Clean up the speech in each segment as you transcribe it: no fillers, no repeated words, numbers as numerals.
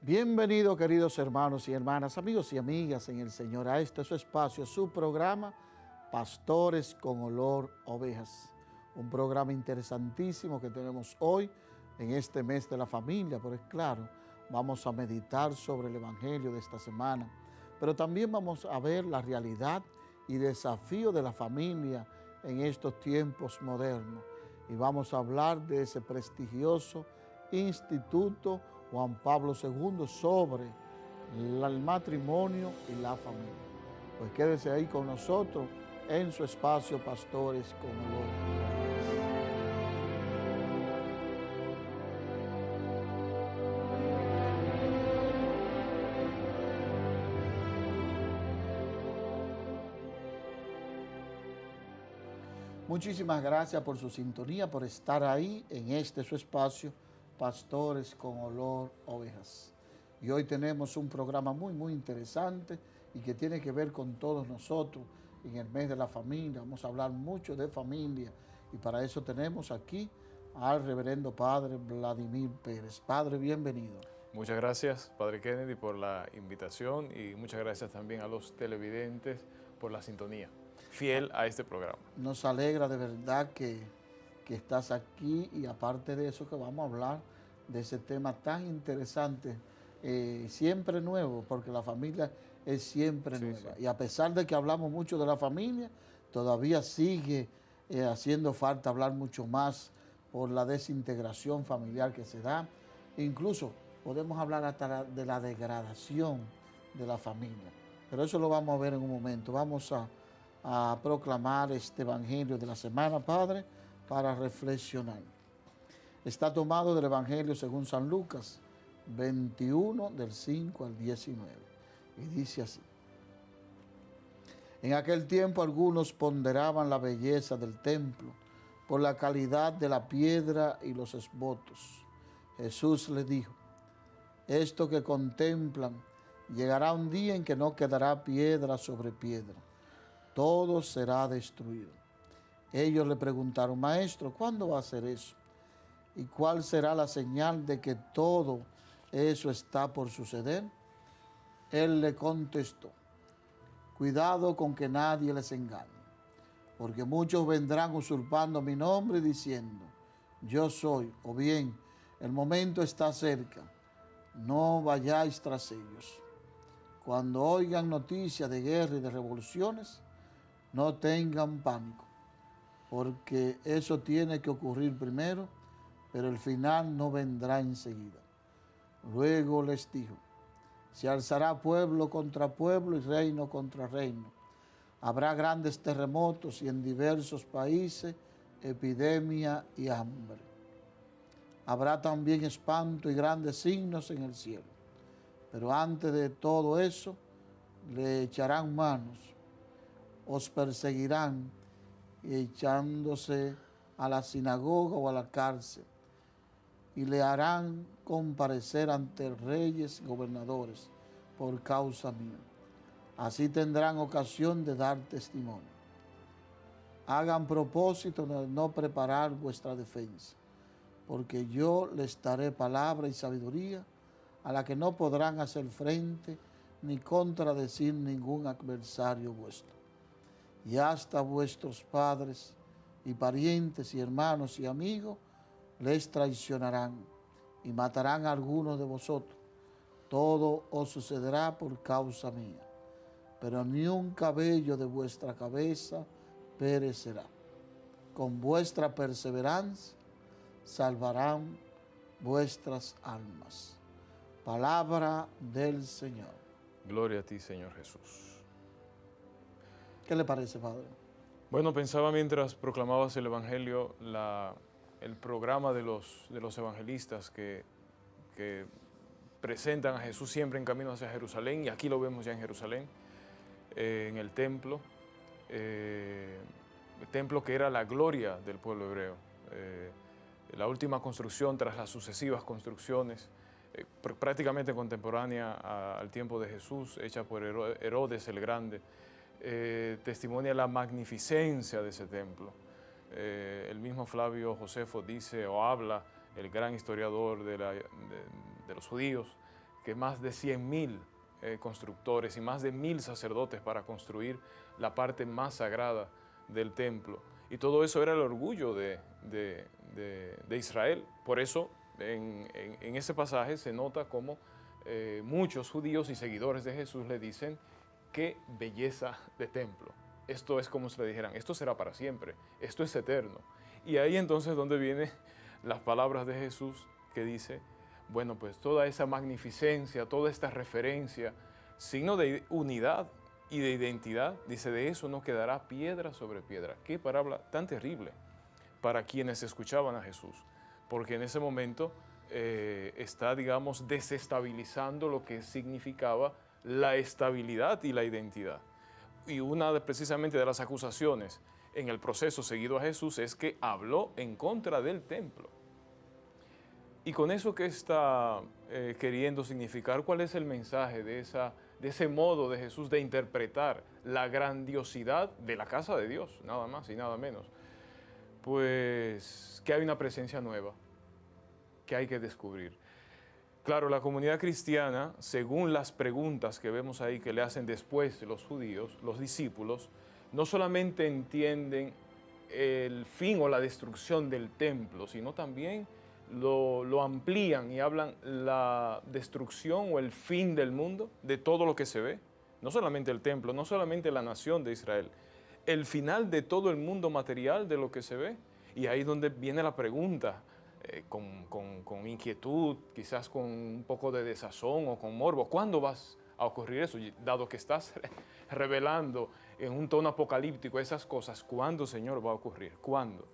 Bienvenidos, queridos hermanos y hermanas, amigos y amigas en el Señor, a este su espacio, su programa Pastores con Olor a Ovejas. Un programa interesantísimo que tenemos hoy en este mes de la familia, pero es claro, vamos a meditar sobre el Evangelio de esta semana, pero también vamos a ver la realidad y desafío de la familia en estos tiempos modernos. Y vamos a hablar de ese prestigioso Instituto Juan Pablo II sobre el matrimonio y la familia. Pues quédese ahí con nosotros en su espacio Pastores con Olor. Muchísimas gracias por su sintonía, por estar ahí en este su espacio, Pastores con Olor a Ovejas. Y hoy tenemos un programa muy interesante y que tiene que ver con todos nosotros en el mes de la familia. Vamos a hablar mucho de familia y para eso tenemos aquí al reverendo Padre Vladimir Pérez. Padre, bienvenido. Muchas gracias, Padre Kennedy, por la invitación y muchas gracias también a los televidentes por la sintonía fiel a este programa. Nos alegra de verdad que estás aquí y aparte de eso que vamos a hablar de ese tema tan interesante, siempre nuevo, porque la familia es siempre nueva. Sí. Y a pesar de que hablamos mucho de la familia, todavía sigue haciendo falta hablar mucho más por la desintegración familiar que se da. Incluso podemos hablar hasta de la degradación de la familia. Pero eso lo vamos a ver en un momento. Vamos a proclamar este Evangelio de la semana, Padre, para reflexionar. Está tomado del Evangelio según San Lucas 21, del 5 al 19. Y dice así: En aquel tiempo algunos ponderaban la belleza del templo por la calidad de la piedra y los esbotos. Jesús les dijo: esto que contemplan, llegará un día en que no quedará piedra sobre piedra. Todo será destruido. Ellos le preguntaron: Maestro, ¿cuándo va a ser eso? ¿Y cuál será la señal de que todo eso está por suceder? Él le contestó: cuidado con que nadie les engañe, porque muchos vendrán usurpando mi nombre diciendo: yo soy, o bien, el momento está cerca, no vayáis tras ellos. Cuando oigan noticias de guerra y de revoluciones, no tengan pánico, porque eso tiene que ocurrir primero, pero el final no vendrá enseguida. Luego les dijo: se alzará pueblo contra pueblo y reino contra reino. Habrá grandes terremotos y en diversos países epidemia y hambre. Habrá también espanto y grandes signos en el cielo. Pero antes de todo eso, le echarán manos, os perseguirán, echándose a la sinagoga o a la cárcel, y le harán comparecer ante reyes y gobernadores por causa mía. Así tendrán ocasión de dar testimonio. Hagan propósito de no preparar vuestra defensa, porque yo les daré palabra y sabiduría a la que no podrán hacer frente ni contradecir ningún adversario vuestro. Y hasta vuestros padres y parientes y hermanos y amigos les traicionarán y matarán a algunos de vosotros. Todo os sucederá por causa mía, pero ni un cabello de vuestra cabeza perecerá. Con vuestra perseverancia salvarán vuestras almas. Palabra del Señor. Gloria a ti, Señor Jesús. ¿Qué le parece, Padre? Bueno, pensaba mientras proclamabas el Evangelio el programa de los evangelistas que presentan a Jesús siempre en camino hacia Jerusalén, y aquí lo vemos ya en Jerusalén, en el templo que era la gloria del pueblo hebreo. La última construcción tras las sucesivas construcciones, prácticamente contemporánea al tiempo de Jesús, hecha por Herodes el Grande, testimonia la magnificencia de ese templo. El mismo Flavio Josefo dice o habla, el gran historiador de los judíos, que más de 100.000 constructores y más de 1.000 sacerdotes para construir la parte más sagrada del templo. Y todo eso era el orgullo de Israel. Por eso en ese pasaje se nota como muchos judíos y seguidores de Jesús le dicen: qué belleza de templo. Esto es como si le dijeran: esto será para siempre, esto es eterno. Y ahí entonces donde vienen las palabras de Jesús que dice: bueno, pues toda esa magnificencia, toda esta referencia, signo de unidad y de identidad, dice, de eso no quedará piedra sobre piedra. Qué palabra tan terrible para quienes escuchaban a Jesús, porque en ese momento está, digamos, desestabilizando lo que significaba la estabilidad y la identidad. Y precisamente de las acusaciones en el proceso seguido a Jesús es que habló en contra del templo. Y con eso, ¿qué está queriendo significar? ¿Cuál es el mensaje de ese modo de Jesús de interpretar la grandiosidad de la casa de Dios, nada más y nada menos? Pues que hay una presencia nueva que hay que descubrir. Claro, la comunidad cristiana, según las preguntas que vemos ahí que le hacen después los judíos, los discípulos, no solamente entienden el fin o la destrucción del templo, sino también lo amplían y hablan la destrucción o el fin del mundo, de todo lo que se ve. No solamente el templo, no solamente la nación de Israel, el final de todo el mundo material de lo que se ve. Y ahí es donde viene la pregunta, con inquietud, quizás con un poco de desazón o con morbo: ¿cuándo vas a ocurrir eso? Dado que estás revelando en un tono apocalíptico esas cosas, ¿cuándo, Señor, va a ocurrir? ¿Cuándo?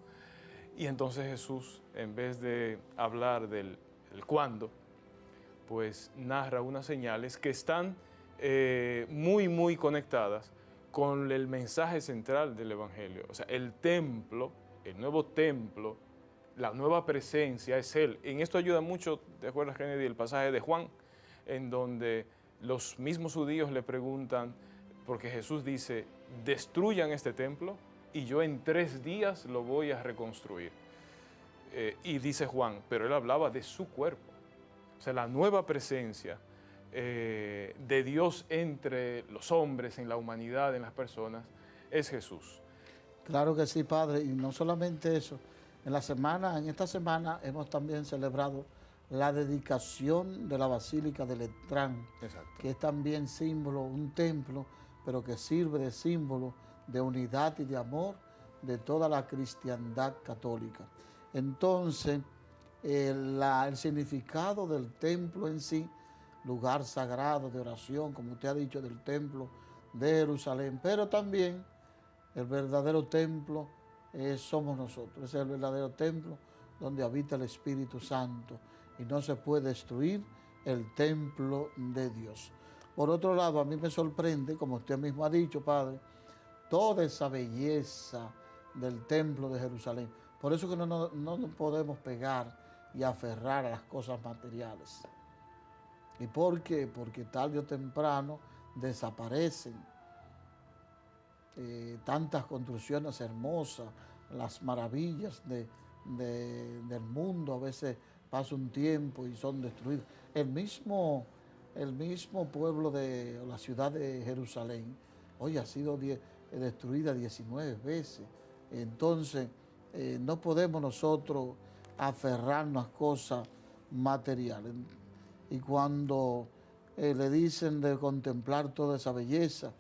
Y entonces Jesús, en vez de hablar del cuándo, pues narra unas señales que están muy, muy conectadas con el mensaje central del Evangelio. O sea, el templo, el nuevo templo, la nueva presencia es Él. En esto ayuda mucho, ¿te acuerdas, Kennedy, el pasaje de Juan, en donde los mismos judíos le preguntan, porque Jesús dice: destruyan este templo y yo en 3 días lo voy a reconstruir. Y dice Juan, pero él hablaba de su cuerpo. O sea, la nueva presencia de Dios entre los hombres, en la humanidad, en las personas, es Jesús. Claro que sí, Padre, y no solamente eso. En esta semana hemos también celebrado la dedicación de la Basílica de Letrán, que es también símbolo, un templo, pero que sirve de símbolo de unidad y de amor de toda la cristiandad católica. Entonces, el significado del templo en sí, lugar sagrado de oración, como usted ha dicho, del templo de Jerusalén, pero también el verdadero templo somos nosotros. Es el verdadero templo donde habita el Espíritu Santo y no se puede destruir el templo de Dios. Por otro lado, a mí me sorprende, como usted mismo ha dicho, Padre, toda esa belleza del templo de Jerusalén. Por eso que no nos podemos pegar y aferrar a las cosas materiales. ¿Y por qué? Porque tarde o temprano desaparecen tantas construcciones hermosas, las maravillas del mundo. A veces pasa un tiempo y son destruidos. El mismo pueblo de la ciudad de Jerusalén hoy ha sido destruida 19 veces. Entonces, no podemos nosotros aferrarnos a cosas materiales. Y cuando le dicen de contemplar toda esa belleza,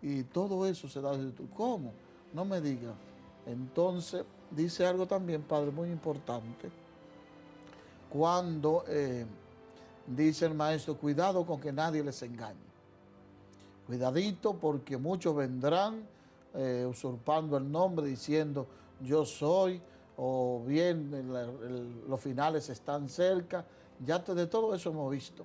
y todo eso se da desde tú, ¿cómo? No me digas. Entonces, dice algo también, Padre, muy importante, cuando dice el maestro: cuidado con que nadie les engañe. Cuidadito, porque muchos vendrán usurpando el nombre, diciendo yo soy, o bien los finales están cerca. Ya de todo eso hemos visto.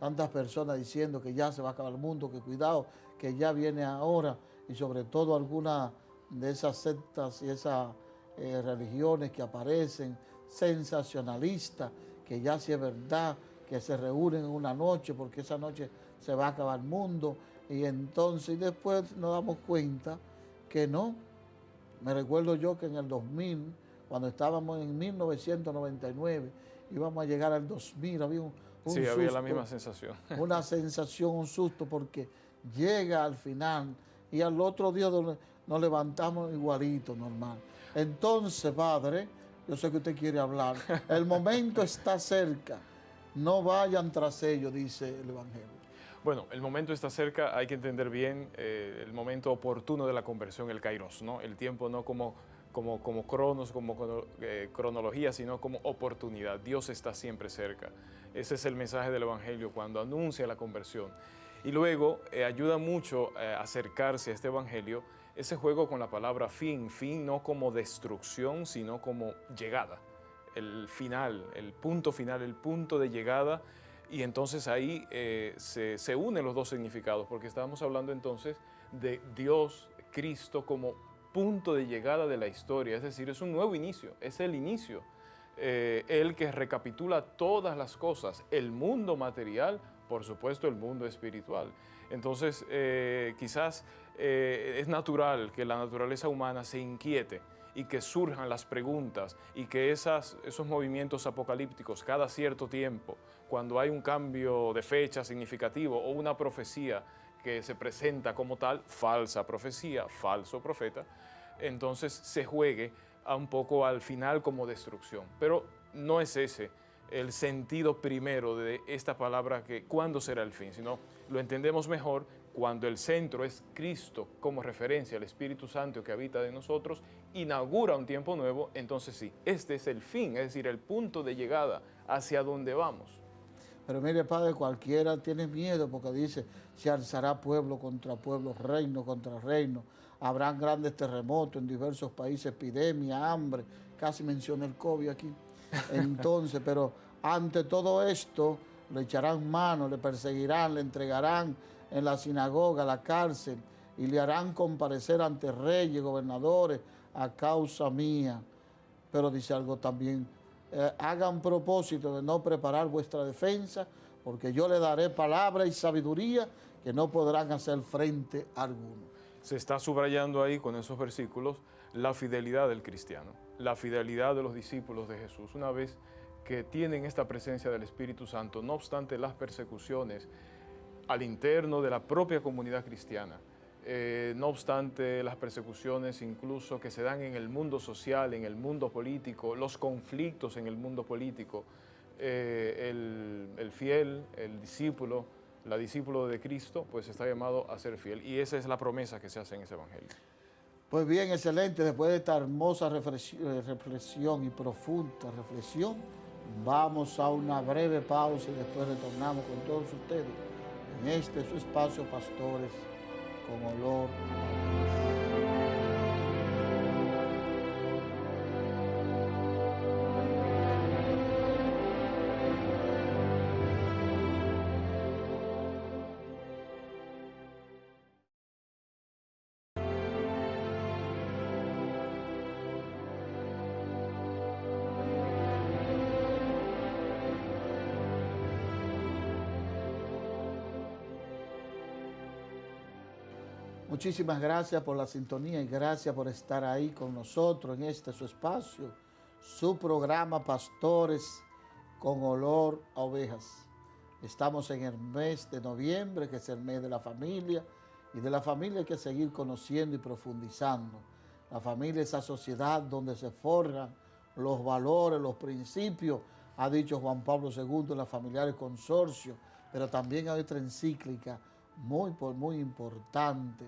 Tantas personas diciendo que ya se va a acabar el mundo, que cuidado, que ya viene ahora, y sobre todo algunas de esas sectas y esas religiones que aparecen, sensacionalistas, que ya sí es verdad, que se reúnen en una noche porque esa noche se va a acabar el mundo, y entonces después nos damos cuenta que no. Me recuerdo yo que en el 2000, cuando estábamos en 1999, íbamos a llegar al 2000, había un Sí, había la susto, misma sensación. una sensación, un susto, porque llega al final y al otro día nos levantamos igualito, normal. Entonces, Padre, yo sé que usted quiere hablar, el momento está cerca, no vayan tras ellos, dice el Evangelio. Bueno, el momento está cerca, hay que entender bien el momento oportuno de la conversión, el kairos, ¿no? El tiempo no como cronos, cronología, sino como oportunidad. Dios está siempre cerca. Ese es el mensaje del Evangelio cuando anuncia la conversión. Y luego ayuda mucho a acercarse a este Evangelio ese juego con la palabra fin, fin no como destrucción, sino como llegada. El final, el punto de llegada. Y entonces ahí se unen los dos significados, porque estábamos hablando entonces de Dios, Cristo, como punto de llegada de la historia, es decir, es un nuevo inicio, es el inicio, el que recapitula todas las cosas, el mundo material, por supuesto el mundo espiritual. Entonces, quizás es natural que la naturaleza humana se inquiete y que surjan las preguntas y que esos movimientos apocalípticos cada cierto tiempo, cuando hay un cambio de fecha significativo o una profecía que se presenta como tal, falsa profecía, falso profeta, entonces se juegue un poco al final como destrucción. Pero no es ese el sentido primero de esta palabra, que cuándo será el fin, sino lo entendemos mejor cuando el centro es Cristo como referencia al Espíritu Santo que habita de nosotros, inaugura un tiempo nuevo. Entonces sí, este es el fin, es decir, el punto de llegada hacia donde vamos. Pero mire, Padre, cualquiera tiene miedo porque dice, se alzará pueblo contra pueblo, reino contra reino. Habrán grandes terremotos en diversos países, epidemia, hambre. Casi menciona el COVID aquí. Entonces, pero ante todo esto, le echarán mano, le perseguirán, le entregarán en la sinagoga, la cárcel, y le harán comparecer ante reyes, gobernadores, a causa mía. Pero dice algo también, hagan propósito de no preparar vuestra defensa, porque yo le daré palabra y sabiduría que no podrán hacer frente a alguno. Se está subrayando ahí con esos versículos la fidelidad del cristiano, la fidelidad de los discípulos de Jesús. Una vez que tienen esta presencia del Espíritu Santo, no obstante las persecuciones al interno de la propia comunidad cristiana, no obstante las persecuciones incluso que se dan en el mundo social, en el mundo político, los conflictos en el mundo político, el fiel, el discípulo, la discípulo de Cristo, pues está llamado a ser fiel. Y esa es la promesa que se hace en ese Evangelio. Pues bien, excelente, después de esta hermosa reflexión y profunda reflexión, vamos a una breve pausa y después retornamos con todos ustedes en este su espacio, Pastores con Olor. Muchísimas gracias por la sintonía y gracias por estar ahí con nosotros en este su espacio, su programa Pastores con Olor a Ovejas. Estamos en el mes de noviembre, que es el mes de la familia, y de la familia hay que seguir conociendo y profundizando. La familia es esa sociedad donde se forjan los valores, los principios, ha dicho Juan Pablo II, la familiares consorcio, pero también hay otra encíclica muy importante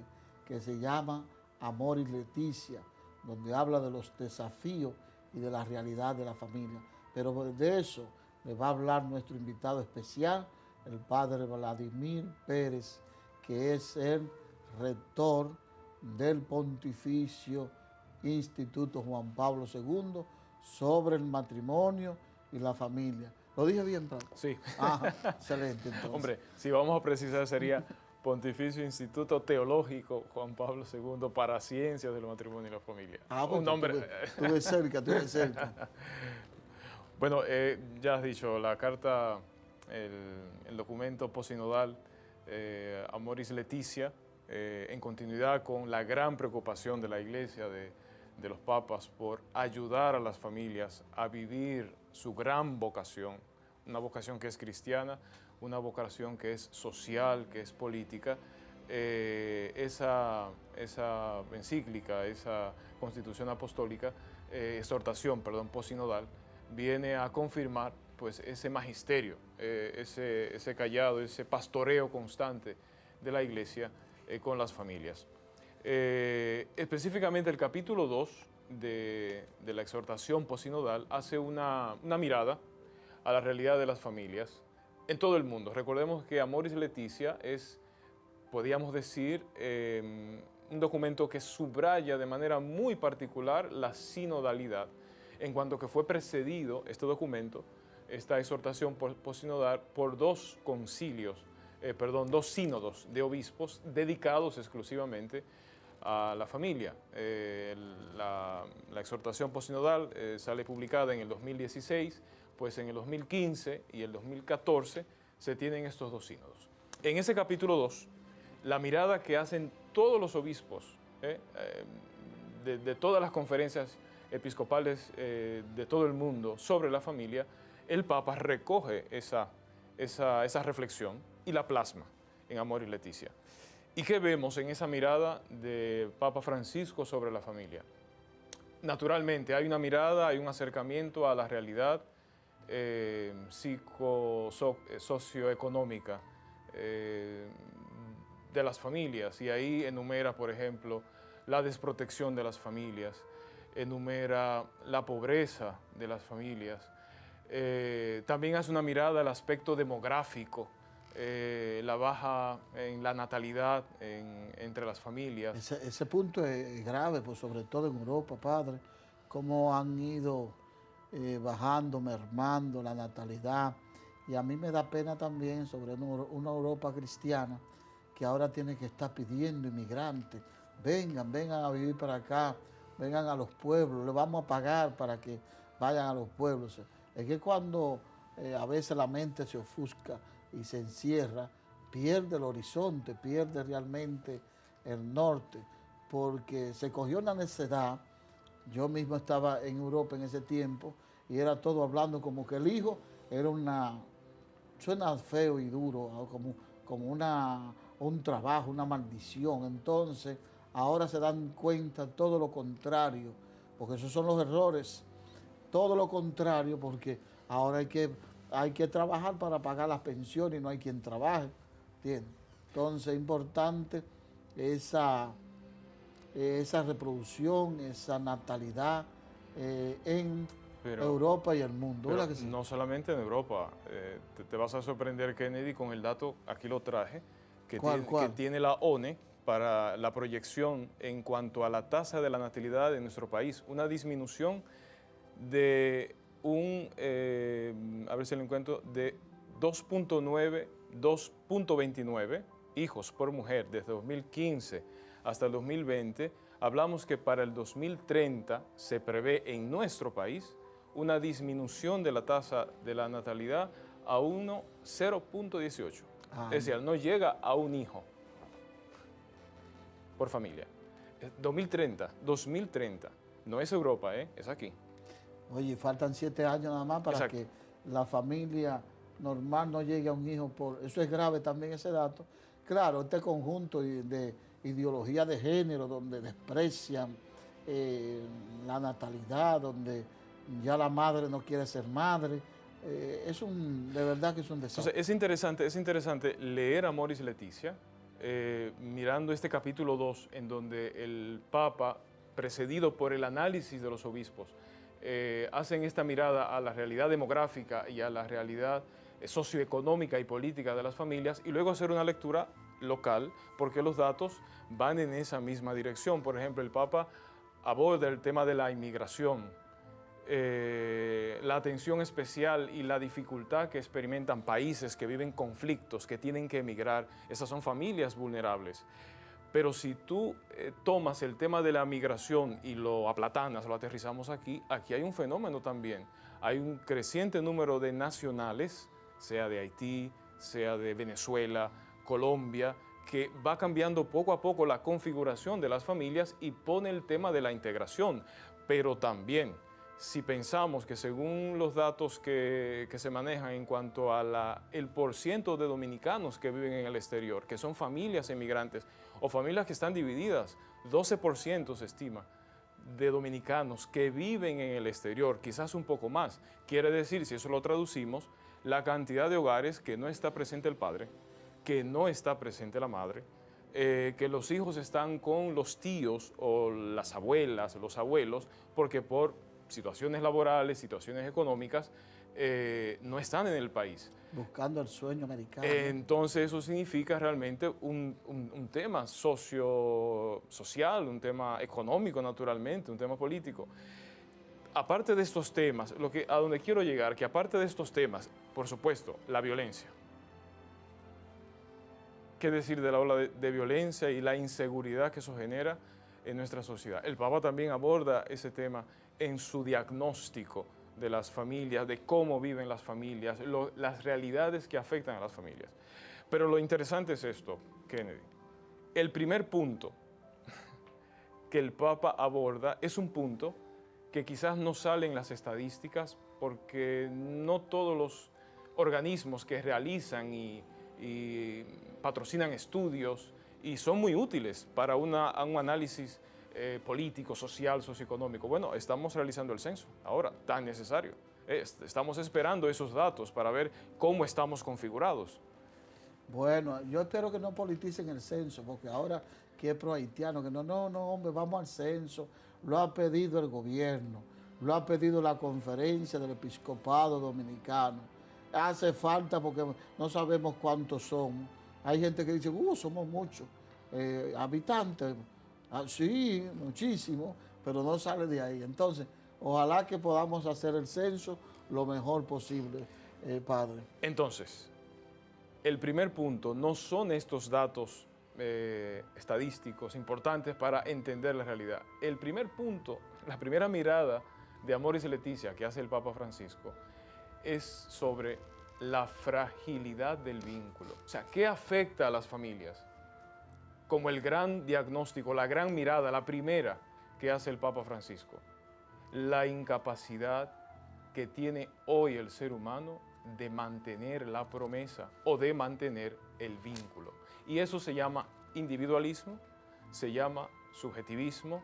que se llama Amoris Laetitia, donde habla de los desafíos y de la realidad de la familia. Pero de eso le va a hablar nuestro invitado especial, el padre Vladimir Pérez, que es el rector del Pontificio Instituto Juan Pablo II sobre el matrimonio y la familia. ¿Lo dije bien, padre? Sí. Ah, excelente, entonces. Hombre, si vamos a precisar sería Pontificio Instituto Teológico Juan Pablo II para Ciencias del Matrimonio y la Familia. Ah, pues un nombre. Estuve cerca. Bueno, ya has dicho, la carta, el documento posinodal Amoris Laetitia, en continuidad con la gran preocupación de la Iglesia, de los papas, por ayudar a las familias a vivir su gran vocación, una vocación que es cristiana, una vocación que es social, que es política. Esa encíclica, esa constitución apostólica, exhortación, perdón, posinodal, viene a confirmar pues ese magisterio, ese callado, ese pastoreo constante de la Iglesia con las familias. Específicamente el capítulo 2 de la exhortación posinodal hace una mirada a la realidad de las familias en todo el mundo. Recordemos que Amoris Laetitia es, podríamos decir, un documento que subraya de manera muy particular la sinodalidad, en cuanto que fue precedido este documento, esta exhortación posinodal, por dos sínodos de obispos dedicados exclusivamente a la familia. La exhortación posinodal sale publicada en el 2016, pues en el 2015 y el 2014 se tienen estos dos sínodos. En ese capítulo 2, la mirada que hacen todos los obispos de todas las conferencias episcopales de todo el mundo sobre la familia, el Papa recoge esa reflexión y la plasma en Amoris Laetitia. ¿Y qué vemos en esa mirada de Papa Francisco sobre la familia? Naturalmente, hay una mirada, hay un acercamiento a la realidad socioeconómica de las familias, y ahí enumera, por ejemplo, la desprotección de las familias, enumera la pobreza de las familias, también hace una mirada al aspecto demográfico, la baja en la natalidad entre las familias. Ese punto es grave, pues sobre todo en Europa, padre, cómo han ido bajando, mermando la natalidad. Y a mí me da pena también sobre una Europa cristiana que ahora tiene que estar pidiendo inmigrantes, vengan a vivir para acá, vengan a los pueblos, les vamos a pagar para que vayan a los pueblos. Es que cuando a veces la mente se ofusca y se encierra, pierde el horizonte, pierde realmente el norte, porque se cogió una necedad. Yo mismo estaba en Europa en ese tiempo y era todo hablando como que el hijo era suena feo y duro, como un trabajo, una maldición. Entonces, ahora se dan cuenta todo lo contrario, porque esos son los errores, todo lo contrario, porque ahora hay que trabajar para pagar las pensiones y no hay quien trabaje, ¿entiendes? Entonces, es importante esa reproducción, esa natalidad en Europa y el mundo. Pero que sí? No solamente en Europa. Te vas a sorprender, Kennedy, con el dato, aquí lo traje, que tiene la ONE para la proyección en cuanto a la tasa de la natalidad de nuestro país. Una disminución de a ver si lo encuentro, de 2.29 hijos por mujer desde 2015 hasta el 2020. Hablamos que para el 2030 se prevé en nuestro país una disminución de la tasa de la natalidad a 0.18. Es decir, no llega a un hijo por familia. 2030, no es Europa, es aquí. Oye, faltan 7 años nada más para que la familia normal no llegue a un hijo por... Eso es grave también, ese dato. Claro, este conjunto de ideología de género donde desprecian la natalidad, donde ya la madre no quiere ser madre, de verdad que es un desastre. Entonces, es interesante leer Amoris Laetitia, mirando este capítulo 2, en donde el Papa, precedido por el análisis de los obispos, hacen esta mirada a la realidad demográfica y a la realidad socioeconómica y política de las familias, y luego hacer una lectura local, porque los datos van en esa misma dirección. Por ejemplo, el Papa aborda el tema de la inmigración, la atención especial y la dificultad que experimentan países que viven conflictos, que tienen que emigrar. Esas son familias vulnerables. Pero si tú tomas el tema de la migración y lo aplatanas, lo aterrizamos aquí hay un fenómeno también. Hay un creciente número de nacionales, sea de Haití, sea de Venezuela, Colombia, que va cambiando poco a poco la configuración de las familias y pone el tema de la integración. Pero también si pensamos que según los datos que se manejan en cuanto a el porciento de dominicanos que viven en el exterior, que son familias emigrantes o familias que están divididas, 12% se estima de dominicanos que viven en el exterior, quizás un poco más. Quiere decir, si eso lo traducimos, la cantidad de hogares que no está presente el padre, que no está presente la madre, que los hijos están con los tíos o las abuelas, los abuelos, porque por situaciones laborales, situaciones económicas, no están en el país. Buscando el sueño americano. Entonces eso significa realmente un tema social, un tema económico naturalmente, un tema político. Aparte de estos temas, a donde quiero llegar, que aparte de estos temas, por supuesto, la violencia. ¿Qué decir de la ola de violencia y la inseguridad que eso genera en nuestra sociedad? El Papa también aborda ese tema en su diagnóstico de las familias, de cómo viven las familias, las realidades que afectan a las familias. Pero lo interesante es esto, Kennedy. El primer punto que el Papa aborda es un punto que quizás no sale en las estadísticas porque no todos los organismos que realizan y patrocinan estudios y son muy útiles para un análisis político, social, socioeconómico. Bueno, estamos realizando el censo ahora, tan necesario. Estamos esperando esos datos para ver cómo estamos configurados. Bueno, yo espero que no politicen el censo, porque ahora que es pro-haitiano, que no, hombre, vamos al censo, lo ha pedido el gobierno, lo ha pedido la conferencia del episcopado dominicano. Hace falta porque no sabemos cuántos somos. Hay gente que dice, somos muchos habitantes. Sí, muchísimo, pero no sale de ahí. Entonces, ojalá que podamos hacer el censo lo mejor posible, padre. Entonces, el primer punto no son estos datos estadísticos importantes para entender la realidad. El primer punto, la primera mirada de Amoris Laetitia que hace el Papa Francisco es sobre la fragilidad del vínculo. O sea, ¿qué afecta a las familias? Como el gran diagnóstico, la gran mirada, la primera que hace el Papa Francisco. La incapacidad que tiene hoy el ser humano de mantener la promesa o de mantener el vínculo. Y eso se llama individualismo, se llama subjetivismo,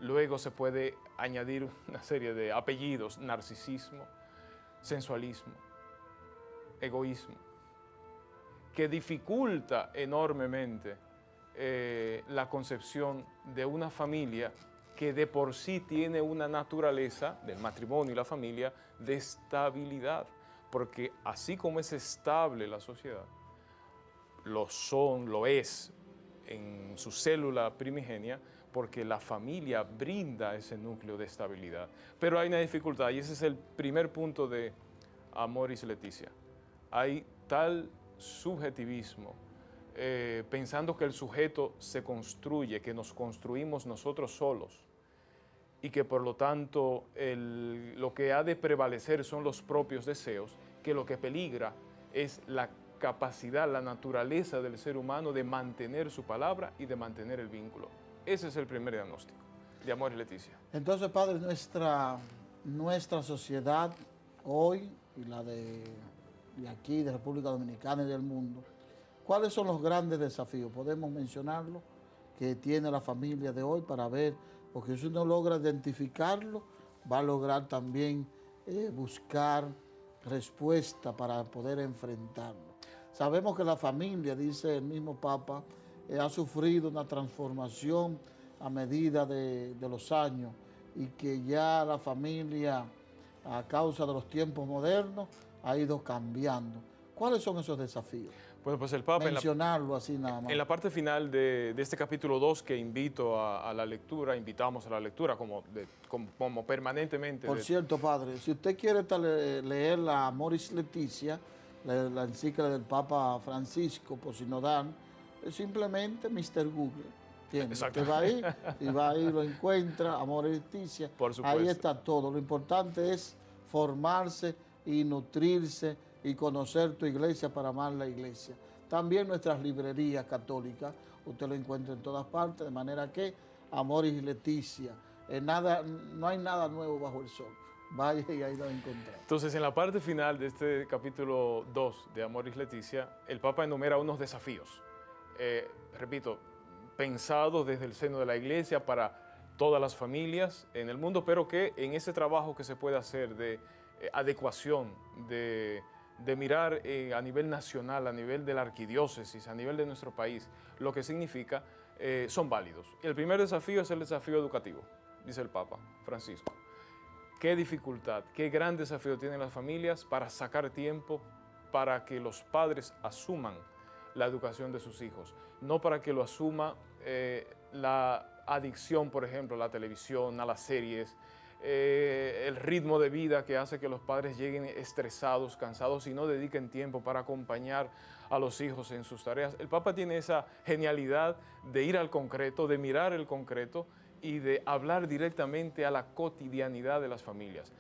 luego se puede añadir una serie de apellidos, narcisismo, sensualismo, egoísmo, que dificulta enormemente la concepción de una familia que de por sí tiene una naturaleza del matrimonio y la familia de estabilidad, porque así como es estable la sociedad, lo es en su célula primigenia, porque la familia brinda ese núcleo de estabilidad. Pero hay una dificultad y ese es el primer punto de Amoris Laetitia. Hay tal subjetivismo, pensando que el sujeto se construye, que nos construimos nosotros solos y que por lo tanto lo que ha de prevalecer son los propios deseos, que lo que peligra es la capacidad, la naturaleza del ser humano de mantener su palabra y de mantener el vínculo. Ese es el primer diagnóstico de Amoris Laetitia. Entonces, padre, nuestra sociedad hoy y la de aquí, de República Dominicana y del mundo, ¿cuáles son los grandes desafíos? Podemos mencionarlo, que tiene la familia de hoy para ver, porque si uno logra identificarlo, va a lograr también buscar respuesta para poder enfrentarlo. Sabemos que la familia, dice el mismo Papa, ha sufrido una transformación a medida de los años y que ya la familia, a causa de los tiempos modernos, ha ido cambiando. ¿Cuáles son esos desafíos? Bueno, pues el Papa, mencionarlo así nada más. En la parte final de este capítulo 2 que invito a la lectura, invitamos a la lectura como permanentemente. Por cierto, padre, si usted quiere leer la Amoris Laetitia, la encíclica del Papa Francisco por sinodal, es simplemente Mr. Google. Usted va ahí y va ahí, lo encuentra, Amoris Laetitia. Por supuesto. Ahí está todo. Lo importante es formarse y nutrirse y conocer tu iglesia para amar la iglesia. También nuestras librerías católicas, usted lo encuentra en todas partes, de manera que Amoris Laetitia, no hay nada nuevo bajo el sol. Vaya y ahí lo encontramos. Entonces, en la parte final de este capítulo 2 de Amoris Laetitia, el Papa enumera unos desafíos, repito, pensados desde el seno de la Iglesia para todas las familias en el mundo, pero que en ese trabajo que se puede hacer de adecuación, de mirar a nivel nacional, a nivel de la arquidiócesis, a nivel de nuestro país, lo que significa, son válidos. El primer desafío es el desafío educativo, dice el Papa Francisco. Qué dificultad, qué gran desafío tienen las familias para sacar tiempo para que los padres asuman la educación de sus hijos, no para que lo asuma la adicción, por ejemplo, a la televisión, a las series, el ritmo de vida que hace que los padres lleguen estresados, cansados y no dediquen tiempo para acompañar a los hijos en sus tareas. El Papa tiene esa genialidad de ir al concreto, de mirar el concreto y de hablar directamente a la cotidianidad de las familias.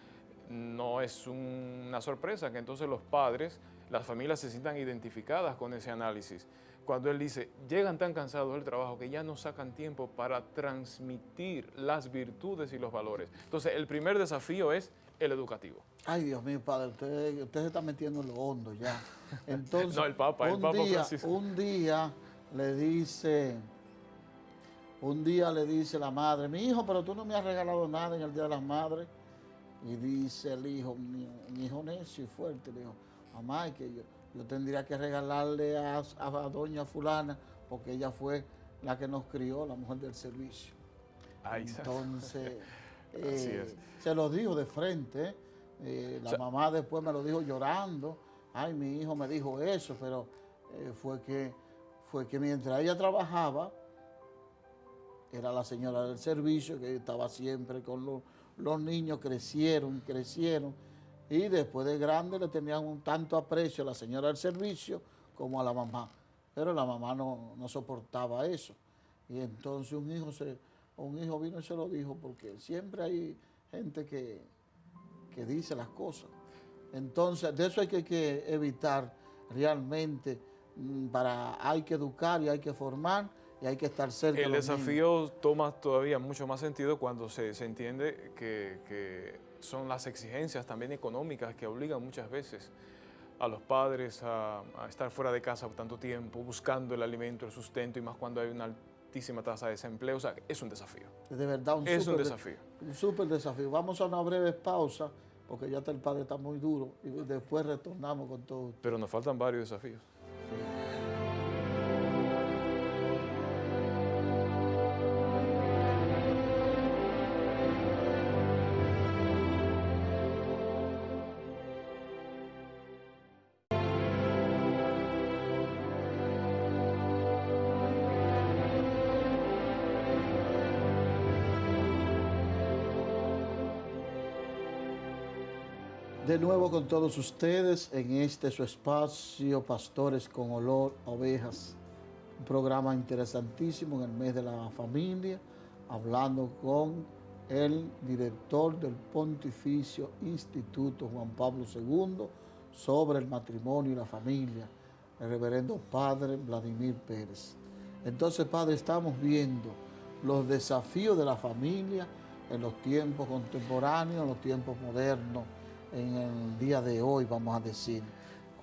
No es una sorpresa que entonces los padres, las familias se sientan identificadas con ese análisis. Cuando él dice, llegan tan cansados del trabajo que ya no sacan tiempo para transmitir las virtudes y los valores. Entonces, el primer desafío es el educativo. Ay, Dios mío, padre, usted se está metiendo en lo hondo ya. Entonces, no, el Papa Francisco. Un día le dice la madre, mi hijo, pero tú no me has regalado nada en el Día de las Madres. Y dice el hijo, mi hijo necio y fuerte, le dijo, mamá, es que yo tendría que regalarle a doña fulana, porque ella fue la que nos crió, la mujer del servicio. Ay, entonces, así es. se lo dijo de frente, mamá después me lo dijo llorando, ay, mi hijo me dijo eso, pero fue que mientras ella trabajaba, era la señora del servicio, que estaba siempre con los niños, crecieron, y después de grande le tenían un tanto aprecio a la señora del servicio como a la mamá. Pero la mamá no soportaba eso. Y entonces un hijo vino y se lo dijo, porque siempre hay gente que dice las cosas. Entonces, de eso hay que evitar realmente, hay que educar y hay que formar y hay que estar cerca de los desafío niños. Toma todavía mucho más sentido cuando se entiende que son las exigencias también económicas que obligan muchas veces a los padres a estar fuera de casa por tanto tiempo, buscando el alimento, el sustento, y más cuando hay una altísima tasa de desempleo. O sea, es un desafío. De verdad, un súper desafío. Vamos a una breve pausa, porque ya el padre está muy duro, y después retornamos con todo. Pero nos faltan varios desafíos. Sí. De nuevo con todos ustedes en este su espacio, Pastores con Olor a Ovejas. Un programa interesantísimo en el mes de la familia, hablando con el director del Pontificio Instituto Juan Pablo II sobre el matrimonio y la familia, el reverendo Padre Vladimir Pérez. Entonces, Padre, estamos viendo los desafíos de la familia en los tiempos contemporáneos, en los tiempos modernos, en el día de hoy, vamos a decir.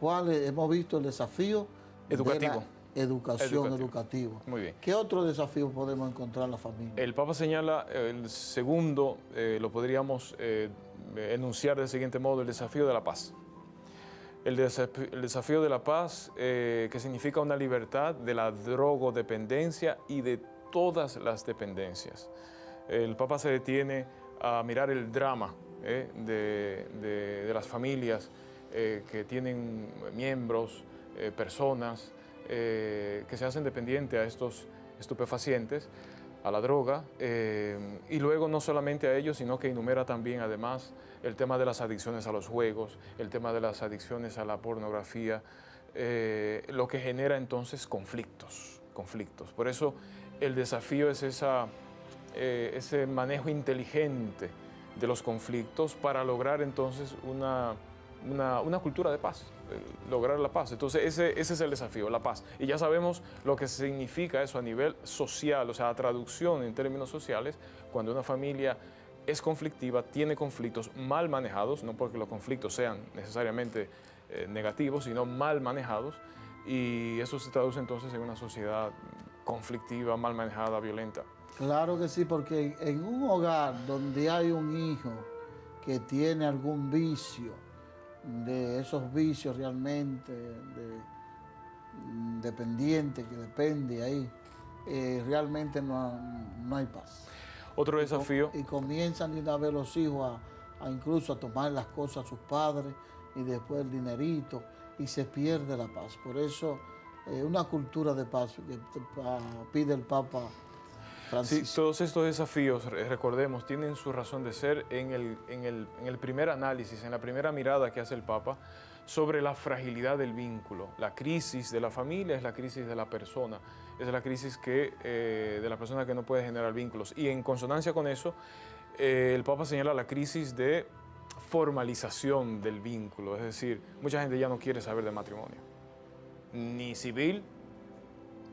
Hemos visto el desafío educativo. De la educación educativa. Muy bien. ¿Qué otro desafío podemos encontrar en la familia? El Papa señala el segundo, lo podríamos enunciar del siguiente modo, el desafío de la paz. El desafío de la paz, que significa una libertad de la drogodependencia y de todas las dependencias. El Papa se detiene a mirar el drama de las familias que tienen miembros, personas que se hacen dependientes a estos estupefacientes, a la droga, y luego no solamente a ellos, sino que enumera también además el tema de las adicciones a los juegos, el tema de las adicciones a la pornografía, lo que genera entonces conflictos. Por eso el desafío es ese manejo inteligente de los conflictos para lograr entonces una cultura de paz, lograr la paz. Entonces ese es el desafío, la paz. Y ya sabemos lo que significa eso a nivel social, o sea, la traducción en términos sociales, cuando una familia es conflictiva, tiene conflictos mal manejados, no porque los conflictos sean necesariamente negativos, sino mal manejados, y eso se traduce entonces en una sociedad conflictiva, mal manejada, violenta. Claro que sí, porque en un hogar donde hay un hijo que tiene algún vicio, de esos vicios realmente dependiente, que depende ahí, realmente no hay paz. Otro desafío. Y comienzan de una vez los hijos incluso a tomar las cosas a sus padres y después el dinerito y se pierde la paz. Por eso una cultura de paz que pide el Papa Francisco. Sí, todos estos desafíos, recordemos, tienen su razón de ser en el primer análisis, en la primera mirada que hace el Papa sobre la fragilidad del vínculo. La crisis de la familia es la crisis de la persona, es la crisis de la persona que no puede generar vínculos. Y en consonancia con eso, el Papa señala la crisis de formalización del vínculo, es decir, mucha gente ya no quiere saber de matrimonio, ni civil,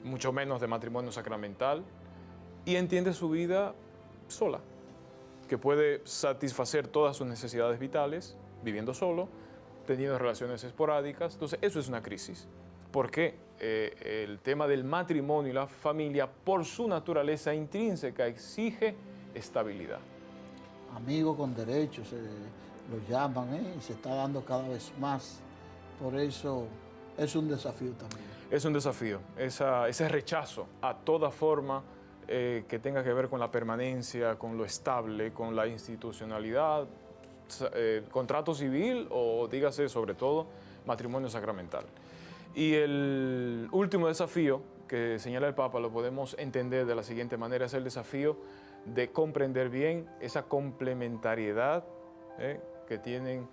mucho menos de matrimonio sacramental, y entiende su vida sola, que puede satisfacer todas sus necesidades vitales viviendo solo, teniendo relaciones esporádicas. Entonces, eso es una crisis. ¿Por qué? El tema del matrimonio y la familia, por su naturaleza intrínseca, exige estabilidad. Amigo con derechos, lo llaman, y se está dando cada vez más. Por eso es un desafío también. Es un desafío, ese rechazo a toda forma que tenga que ver con la permanencia, con lo estable, con la institucionalidad, contrato civil o dígase sobre todo matrimonio sacramental. Y el último desafío que señala el Papa lo podemos entender de la siguiente manera, es el desafío de comprender bien esa complementariedad que tienen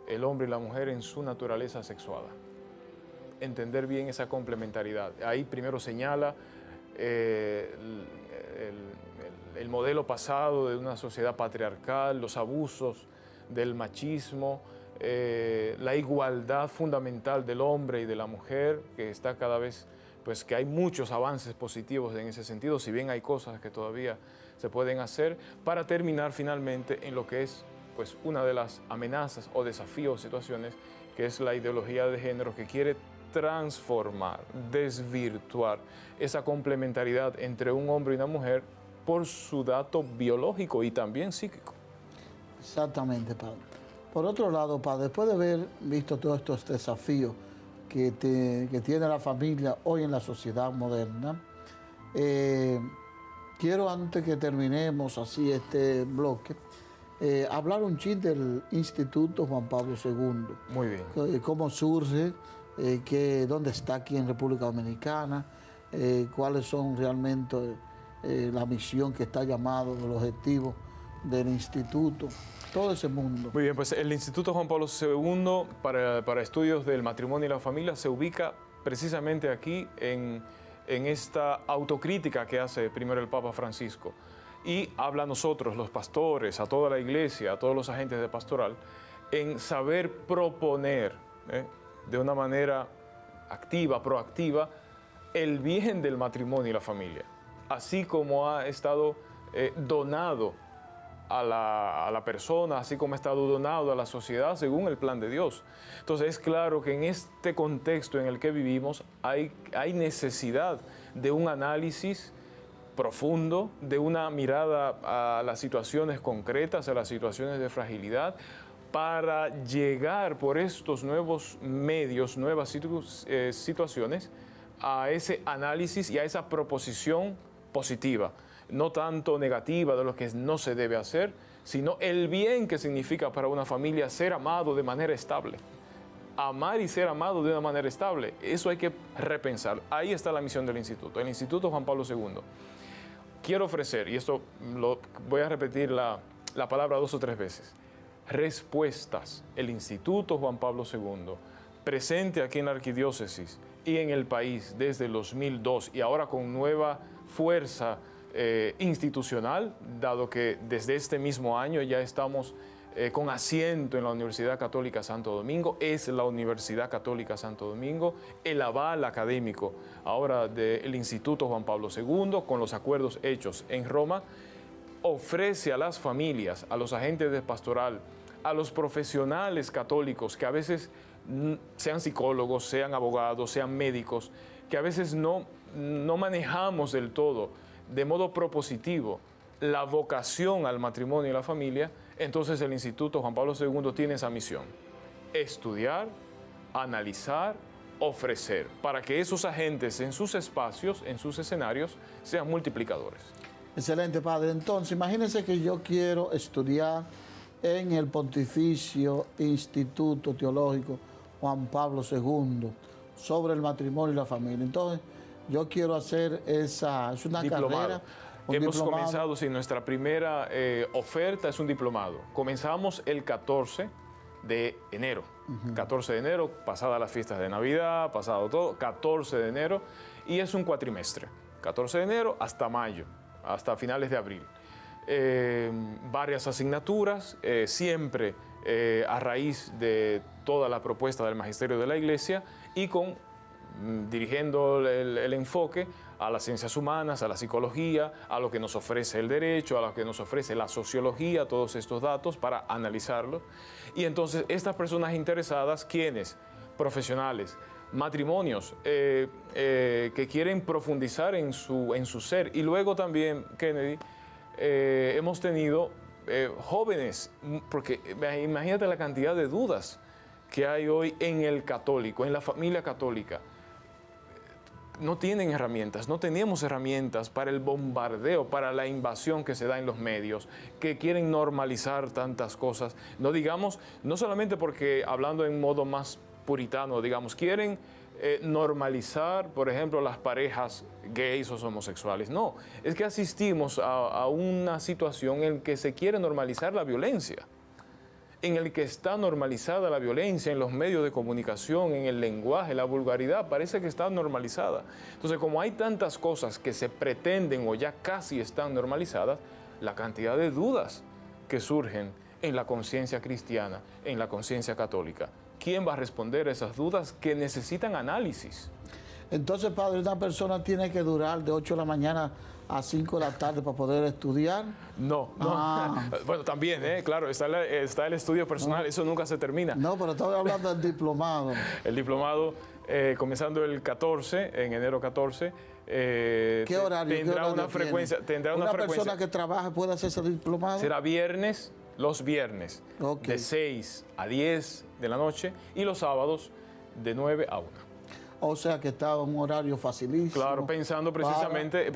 el hombre y la mujer en su naturaleza sexuada. Entender bien esa complementariedad. Ahí primero señala el modelo pasado de una sociedad patriarcal, los abusos del machismo, la igualdad fundamental del hombre y de la mujer, que está cada vez, pues que hay muchos avances positivos en ese sentido, si bien hay cosas que todavía se pueden hacer, para terminar finalmente en lo que es pues una de las amenazas o desafíos, situaciones, que es la ideología de género que quiere transformar, desvirtuar esa complementariedad entre un hombre y una mujer por su dato biológico y también psíquico. Exactamente, Padre. Por otro lado, Padre, después de haber visto todos estos desafíos que tiene la familia hoy en la sociedad moderna, quiero, antes que terminemos así este bloque, hablar un chin del Instituto Juan Pablo II. Muy bien. Cómo surge, dónde está aquí en República Dominicana, cuáles son realmente la misión que está llamado, el objetivo del instituto, todo ese mundo. Muy bien, pues el Instituto Juan Pablo II para estudios del matrimonio y la familia se ubica precisamente aquí en esta autocrítica que hace primero el Papa Francisco y habla a nosotros, los pastores, a toda la iglesia, a todos los agentes de pastoral, en saber proponer de una manera activa, proactiva, el bien del matrimonio y la familia, así como ha estado donado a la persona, así como ha estado donado a la sociedad según el plan de Dios. Entonces es claro que en este contexto en el que vivimos hay necesidad de un análisis profundo, de una mirada a las situaciones concretas, a las situaciones de fragilidad, para llegar por estos nuevos medios, nuevas situaciones, a ese análisis y a esa proposición positiva, no tanto negativa de lo que no se debe hacer, sino el bien que significa para una familia ser amado de manera estable. Amar y ser amado de una manera estable, eso hay que repensar. Ahí está la misión del Instituto, el Instituto Juan Pablo II. Quiero ofrecer, y esto voy a repetir la palabra 2 o 3 veces, respuestas. El Instituto Juan Pablo II, presente aquí en la Arquidiócesis y en el país desde el 2002 y ahora con nueva fuerza institucional, dado que desde este mismo año ya estamos con asiento en la Universidad Católica Santo Domingo, es la Universidad Católica Santo Domingo, el aval académico ahora del Instituto Juan Pablo II, con los acuerdos hechos en Roma, ofrece a las familias, a los agentes de pastoral, a los profesionales católicos que a veces sean psicólogos, sean abogados, sean médicos, que a veces no manejamos del todo, de modo propositivo, la vocación al matrimonio y la familia. Entonces el Instituto Juan Pablo II tiene esa misión: estudiar, analizar, ofrecer, para que esos agentes en sus espacios, en sus escenarios, sean multiplicadores. Excelente, padre. Entonces, imagínense que yo quiero estudiar en el Pontificio Instituto Teológico Juan Pablo II sobre el matrimonio y la familia. Entonces, yo quiero hacer es una carrera. Hemos comenzado, sí, nuestra primera oferta es un diplomado. Comenzamos el 14 de enero. 14 de enero, pasadas las fiestas de Navidad, pasado todo, 14 de enero, y es un cuatrimestre. 14 de enero hasta mayo, hasta finales de abril. Varias asignaturas, siempre a raíz de toda la propuesta del Magisterio de la Iglesia y dirigiendo el enfoque a las ciencias humanas, a la psicología, a lo que nos ofrece el derecho, a lo que nos ofrece la sociología, todos estos datos para analizarlos. Y entonces estas personas interesadas, ¿quiénes? Profesionales, matrimonios que quieren profundizar en su ser. Y luego también, Kennedy, hemos tenido jóvenes, porque imagínate la cantidad de dudas que hay hoy en el católico, en la familia católica. No tienen herramientas, no tenemos herramientas para el bombardeo, para la invasión que se da en los medios, que quieren normalizar tantas cosas. No digamos, no solamente porque, hablando en modo más puritano, digamos, quieren normalizar, por ejemplo, las parejas gays o homosexuales. No, es que asistimos a una situación en la que se quiere normalizar la violencia, en el que está normalizada la violencia en los medios de comunicación, en el lenguaje, la vulgaridad, parece que está normalizada. Entonces, como hay tantas cosas que se pretenden o ya casi están normalizadas, la cantidad de dudas que surgen en la conciencia cristiana, en la conciencia católica. ¿Quién va a responder a esas dudas que necesitan análisis? Entonces, padre, una persona tiene que durar de 8 de la mañana a 5 de la tarde para poder estudiar. No. Bueno, también, claro, está el estudio personal, eso nunca se termina. No, pero estaba hablando del diplomado. El diplomado, comenzando el 14, en enero 14. ¿Qué horario? Tendrá una frecuencia. ¿Una persona que trabaje puede hacer ese diplomado? Será los viernes, de 6 a 10 de la noche, y los sábados de 9 a 1. O sea que está un horario facilísimo. Claro, pensando precisamente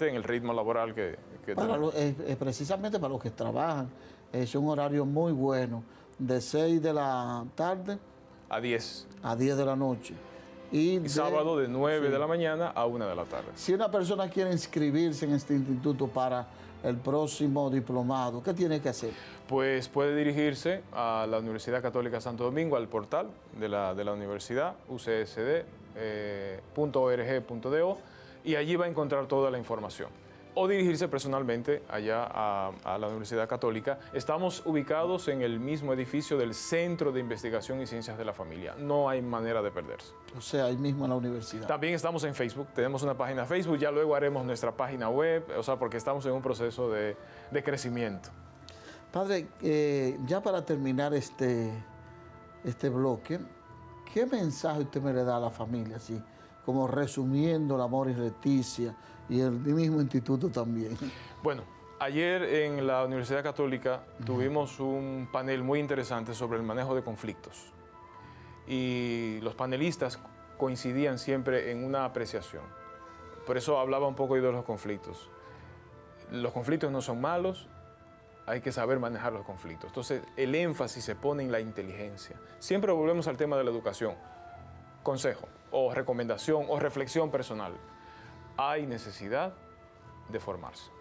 en el ritmo laboral que tenemos. Precisamente para los que trabajan. Es un horario muy bueno, de 6 de la tarde a 10. A 10 de la noche. Y sábado de 9 de la mañana a 1 de la tarde. Si una persona quiere inscribirse en este instituto para el próximo diplomado, ¿qué tiene que hacer? Pues puede dirigirse a la Universidad Católica Santo Domingo, al portal de la universidad, ucsd.org.do, y allí va a encontrar toda la información. O dirigirse personalmente allá a la Universidad Católica. Estamos ubicados en el mismo edificio del Centro de Investigación y Ciencias de la Familia. No hay manera de perderse. O sea, ahí mismo en la universidad. También estamos en Facebook. Tenemos una página Facebook. Ya luego haremos nuestra página web. O sea, porque estamos en un proceso de crecimiento. Padre, ya para terminar este bloque, ¿qué mensaje usted me le da a la familia, así como resumiendo el Amor y Leticia y el mismo instituto también? Bueno, ayer en la Universidad Católica tuvimos un panel muy interesante sobre el manejo de conflictos. Y los panelistas coincidían siempre en una apreciación. Por eso hablaba un poco de los conflictos. Los conflictos no son malos, hay que saber manejar los conflictos. Entonces, el énfasis se pone en la inteligencia. Siempre volvemos al tema de la educación. Consejo, o recomendación, o reflexión personal. Hay necesidad de formarse.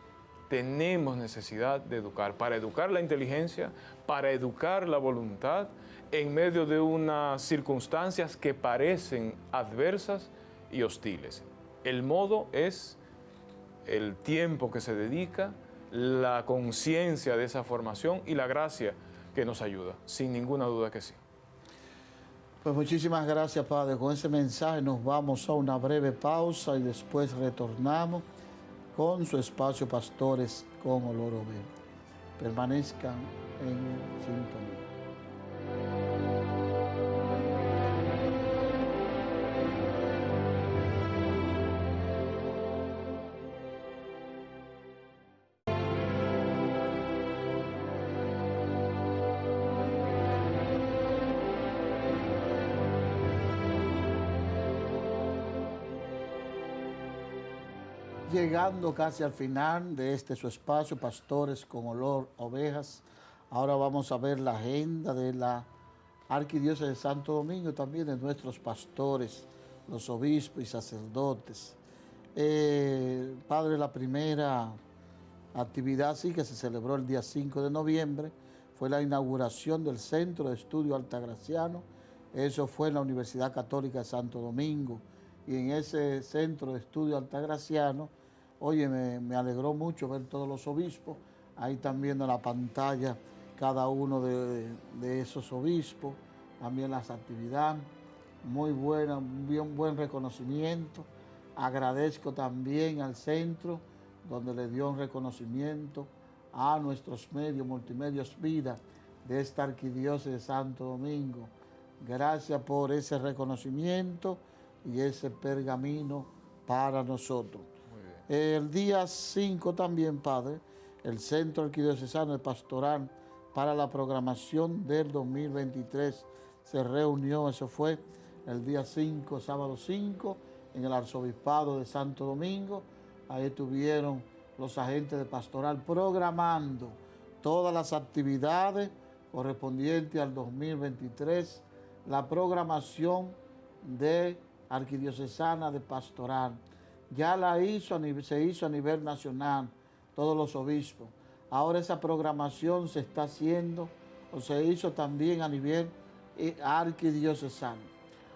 Tenemos necesidad de educar, para educar la inteligencia, para educar la voluntad, en medio de unas circunstancias que parecen adversas y hostiles. El modo es el tiempo que se dedica la conciencia de esa formación y la gracia que nos ayuda, sin ninguna duda que sí. Pues muchísimas gracias, Padre. Con ese mensaje nos vamos a una breve pausa y después retornamos con su espacio Pastores con Olor a Oveja. Permanezcan en sintonía. Llegando casi al final de su espacio, Pastores con Olor a Ovejas, ahora vamos a ver la agenda de la Arquidiócesis de Santo Domingo, también de nuestros pastores, los obispos y sacerdotes. Padre, la primera actividad sí que se celebró el día 5 de noviembre fue la inauguración del Centro de Estudio Altagraciano. Eso fue en la Universidad Católica de Santo Domingo. Y en ese Centro de Estudio Altagraciano, oye, me alegró mucho ver todos los obispos. Ahí están viendo en la pantalla cada uno de esos obispos, también las actividades, muy buena, un buen reconocimiento. Agradezco también al centro, donde le dio un reconocimiento a nuestros medios, Multimedios Vida, de esta Arquidiócesis de Santo Domingo. Gracias por ese reconocimiento y ese pergamino para nosotros. El día 5 también, Padre, el Centro Arquidiocesano de Pastoral para la programación del 2023 se reunió, eso fue el día 5, sábado 5, en el Arzobispado de Santo Domingo. Ahí estuvieron los agentes de pastoral programando todas las actividades correspondientes al 2023, la programación de Arquidiocesana de Pastoral. Ya se hizo a nivel nacional, todos los obispos. Ahora esa programación se está haciendo o se hizo también a nivel arquidiocesano.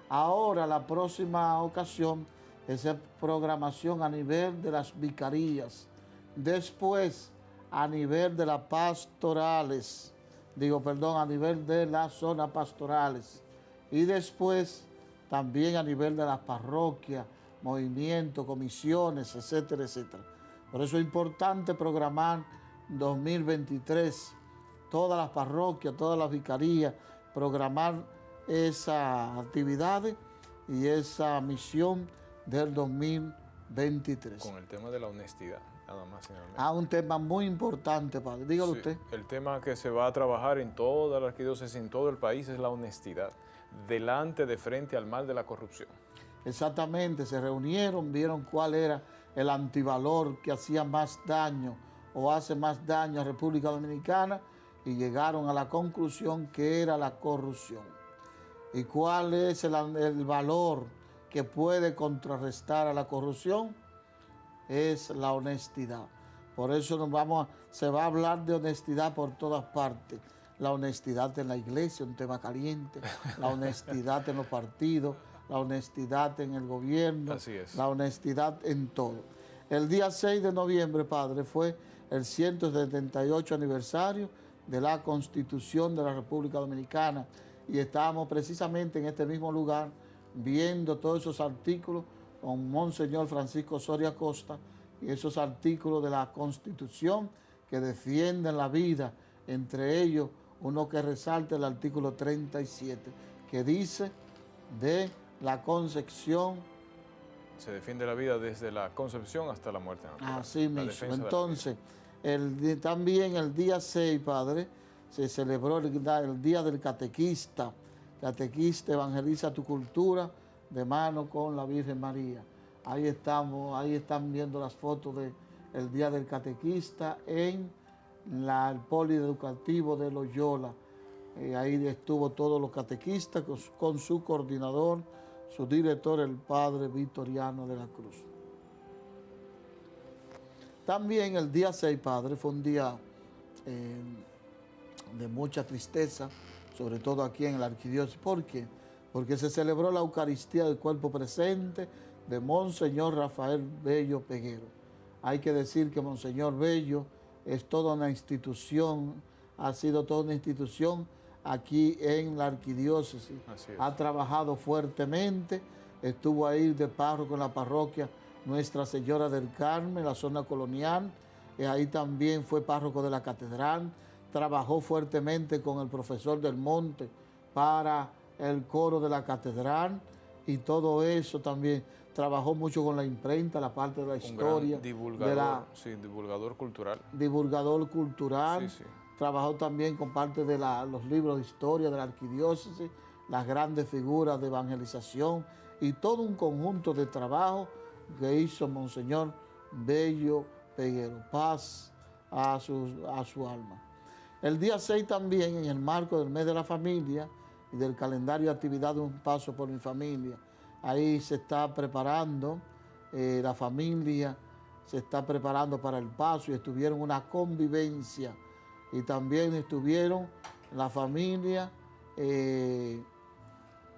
Ahora la próxima ocasión es programación a nivel de las vicarías. Después a nivel de las pastorales, a nivel de las zonas pastorales. Y después también a nivel de las parroquias, movimientos, comisiones, etcétera, etcétera. Por eso es importante programar 2023, todas las parroquias, todas las vicarías, programar esas actividades y esa misión del 2023. Con el tema de la honestidad, nada más. Un tema muy importante, Padre. Dígalo usted. El tema que se va a trabajar en toda la arquidiócesis, en todo el país, es la honestidad, de frente al mal de la corrupción. Exactamente, se reunieron, vieron cuál era el antivalor que hacía más daño o hace más daño a República Dominicana y llegaron a la conclusión que era la corrupción. ¿Y cuál es el valor que puede contrarrestar a la corrupción? Es la honestidad. Por eso se va a hablar de honestidad por todas partes. La honestidad en la iglesia, un tema caliente, la honestidad en los partidos, la honestidad en el gobierno, Así es. La honestidad en todo. El día 6 de noviembre, Padre, fue el 178 aniversario de la Constitución de la República Dominicana y estábamos precisamente en este mismo lugar viendo todos esos artículos con Monseñor Francisco Soria Costa y esos artículos de la Constitución que defienden la vida, entre ellos uno que resalta el artículo 37, que dice de la concepción. Se defiende la vida desde la concepción hasta la muerte natural. Así mismo. Entonces, también el día 6, Padre, se celebró el Día del Catequista. Catequista, evangeliza tu cultura, de mano con la Virgen María. Ahí están viendo las fotos del Día del Catequista en el Polieducativo de Loyola. Ahí estuvo todos los catequistas con su coordinador, su director, el padre Victoriano de la Cruz. También el día 6, Padre, fue un día de mucha tristeza, sobre todo aquí en la arquidiócesis. ¿Por qué? Porque se celebró la Eucaristía del Cuerpo Presente de Monseñor Rafael Bello Peguero. Hay que decir que Monseñor Bello es toda una institución, ha sido toda una institución aquí en la arquidiócesis. Así es. Ha trabajado fuertemente, estuvo ahí de párroco en la parroquia Nuestra Señora del Carmen, la zona colonial, ahí también fue párroco de la catedral, trabajó fuertemente con el profesor del Monte para el coro de la catedral y todo eso también. Trabajó mucho con la imprenta, la parte de la historia. Divulgador, sí, divulgador cultural. Divulgador cultural. Sí, sí. Trabajó también con parte de los libros de historia de la arquidiócesis, las grandes figuras de evangelización y todo un conjunto de trabajo que hizo Monseñor Bello Peguero. Paz a su alma. El día 6 también, en el marco del mes de la familia y del calendario de actividad de Un Paso por mi Familia, ahí se está preparando, la familia se está preparando para el paso y estuvieron una convivencia y también estuvieron la familia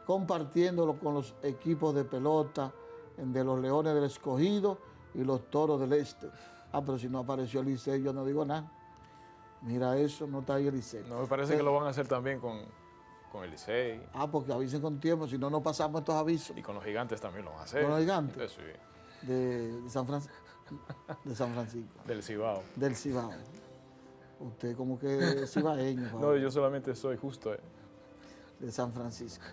compartiéndolo con los equipos de pelota de los Leones del Escogido y los Toros del Este. Ah, pero si no apareció el Licey, yo no digo nada. Mira eso, no está ahí el Licey. No, me parece que lo van a hacer también con el Licey. Ah, porque avisen con tiempo, si no, no pasamos estos avisos. Y con los Gigantes también lo van a hacer. ¿Con los Gigantes? Sí. De San Francisco. De San Francisco. Del Cibao. Del Cibao. Usted como que es cibaeño. No, yo solamente soy justo. De San Francisco.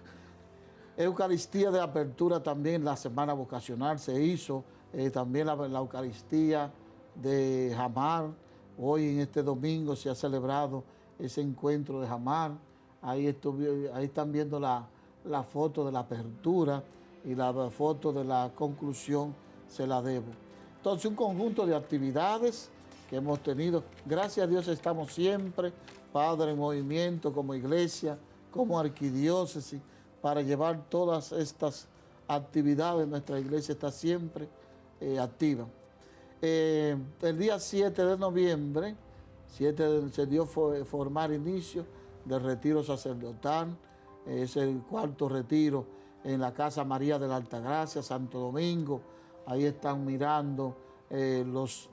Eucaristía de apertura también, la semana vocacional se hizo. También la Eucaristía de Jamar. Hoy en este domingo se ha celebrado ese encuentro de Jamar. Ahí están viendo la foto de la apertura y la foto de la conclusión, se la debo. Entonces, un conjunto de actividades que hemos tenido. Gracias a Dios estamos siempre, Padre, en movimiento como iglesia, como arquidiócesis, para llevar todas estas actividades. Nuestra iglesia está siempre activa. El día 7 de noviembre, se dio formar inicio del retiro sacerdotal. Es el cuarto retiro en la Casa María de la Altagracia, Santo Domingo. Ahí están mirando los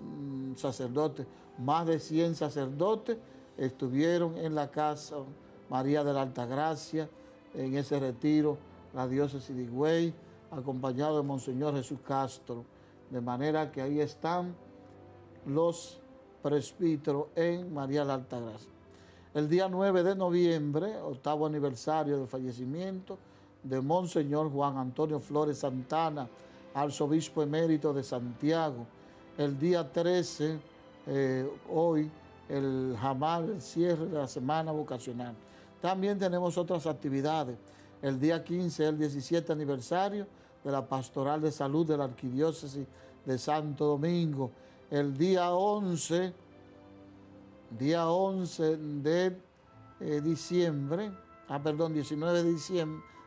sacerdotes. Más de 100 sacerdotes estuvieron en la Casa María de la Altagracia, en ese retiro, la diócesis de Higüey, acompañado de Monseñor Jesús Castro. De manera que ahí están los presbíteros en María de la Altagracia. El día 9 de noviembre, 8º aniversario del fallecimiento de Monseñor Juan Antonio Flores Santana, arzobispo emérito de Santiago. El día 13, hoy, el Jamar, el cierre de la semana vocacional. También tenemos otras actividades. El día 15 el 17 aniversario de la Pastoral de Salud de la Arquidiócesis de Santo Domingo. El día 11 de diciembre, 19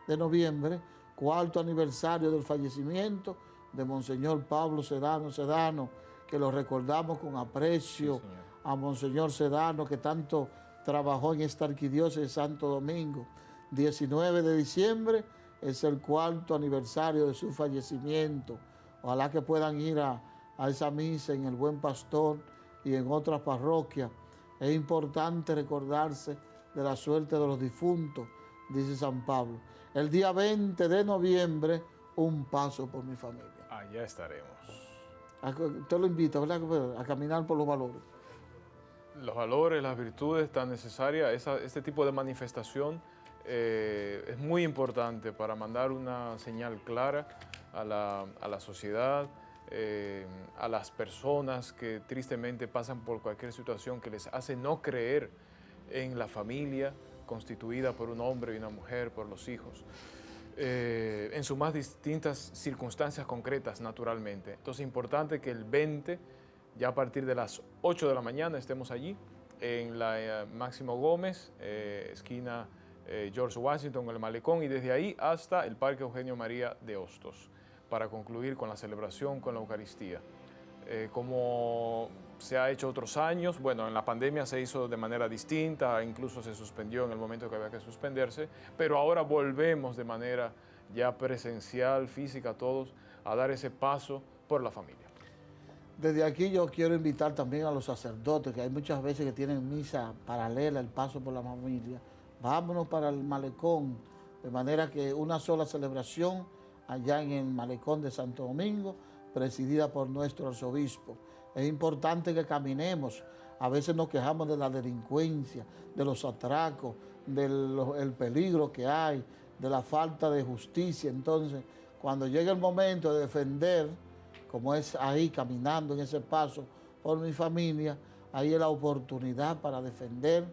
de noviembre, 4º aniversario del fallecimiento de Monseñor Pablo Sedano, que lo recordamos con aprecio, sí, a Monseñor Sedano, que tanto trabajó en esta arquidiócesis de Santo Domingo. 19 de diciembre es el 4º aniversario de su fallecimiento. Ojalá que puedan ir a esa misa en el Buen Pastor y en otras parroquias. Es importante recordarse de la suerte de los difuntos, dice San Pablo. El día 20 de noviembre, Un Paso por mi Familia. Allá estaremos. Usted lo invita, ¿verdad?, a caminar por los valores. Los valores, las virtudes tan necesarias, este tipo de manifestación es muy importante para mandar una señal clara a la sociedad, a las personas que tristemente pasan por cualquier situación que les hace no creer en la familia constituida por un hombre y una mujer, por los hijos, en sus más distintas circunstancias concretas, naturalmente. Entonces es importante que el 20, ya a partir de las 8 de la mañana, estemos allí, en la Máximo Gómez, esquina George Washington, el Malecón, y desde ahí hasta el Parque Eugenio María de Hostos, para concluir con la celebración, con la Eucaristía. Como se ha hecho otros años, bueno, en la pandemia se hizo de manera distinta, incluso se suspendió en el momento que había que suspenderse, pero ahora volvemos de manera ya presencial, física, todos, a dar ese paso por la familia. Desde aquí yo quiero invitar también a los sacerdotes, que hay muchas veces que tienen misa paralela, el paso por la familia. Vámonos para el malecón, de manera que una sola celebración allá en el malecón de Santo Domingo, presidida por nuestro arzobispo. Es importante que caminemos. A veces nos quejamos de la delincuencia, de los atracos, del peligro que hay, de la falta de justicia. Entonces, cuando llega el momento de defender, como es ahí caminando en ese paso por mi familia, ahí es la oportunidad para defender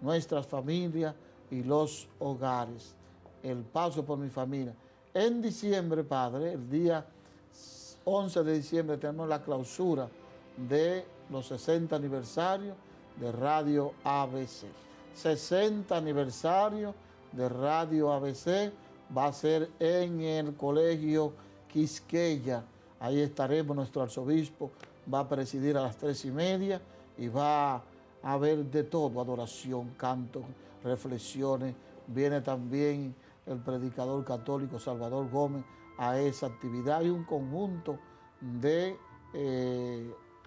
nuestras familias y los hogares. El paso por mi familia. En diciembre, Padre, el día 11 de diciembre tenemos la clausura de los 60 aniversarios de Radio ABC. 60 aniversario de Radio ABC va a ser en el Colegio Quisqueya. Ahí estaremos, nuestro arzobispo va a presidir a las 3:30 y va a haber de todo, adoración, canto, reflexiones. Viene también el predicador católico Salvador Gómez a esa actividad. Hay un conjunto de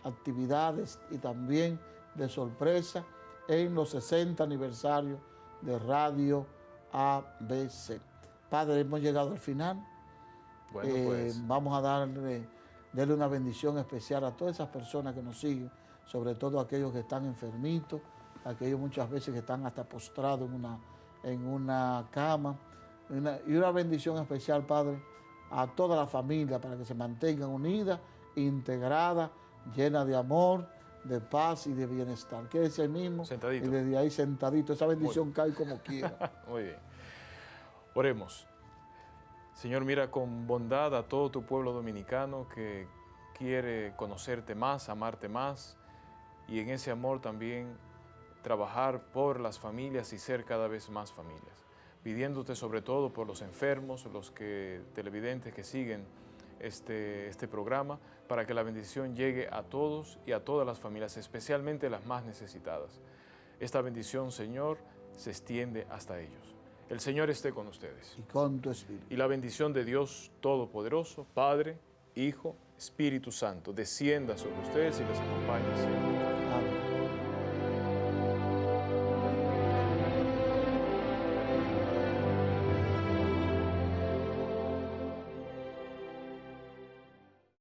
actividades y también de sorpresa en los 60 aniversarios de Radio ABC. Padre, hemos llegado al final. Bueno, pues vamos a darle una bendición especial a todas esas personas que nos siguen, sobre todo aquellos que están enfermitos, aquellos muchas veces que están hasta postrados en una cama. Y una bendición especial, Padre, a toda la familia para que se mantengan unidas, integradas, llenas de amor, de paz y de bienestar. Quédese ahí mismo sentadito. Y desde ahí sentadito. Esa bendición cae como quiera. Muy bien. Oremos. Señor, mira con bondad a todo tu pueblo dominicano que quiere conocerte más, amarte más y en ese amor también trabajar por las familias y ser cada vez más familias. Pidiéndote sobre todo por los enfermos, los televidentes que siguen este programa, para que la bendición llegue a todos y a todas las familias, especialmente las más necesitadas. Esta bendición, Señor, se extiende hasta ellos. El Señor esté con ustedes. Y con tu espíritu. Y la bendición de Dios Todopoderoso, Padre, Hijo, Espíritu Santo, descienda sobre ustedes y les acompañe siempre. Amén.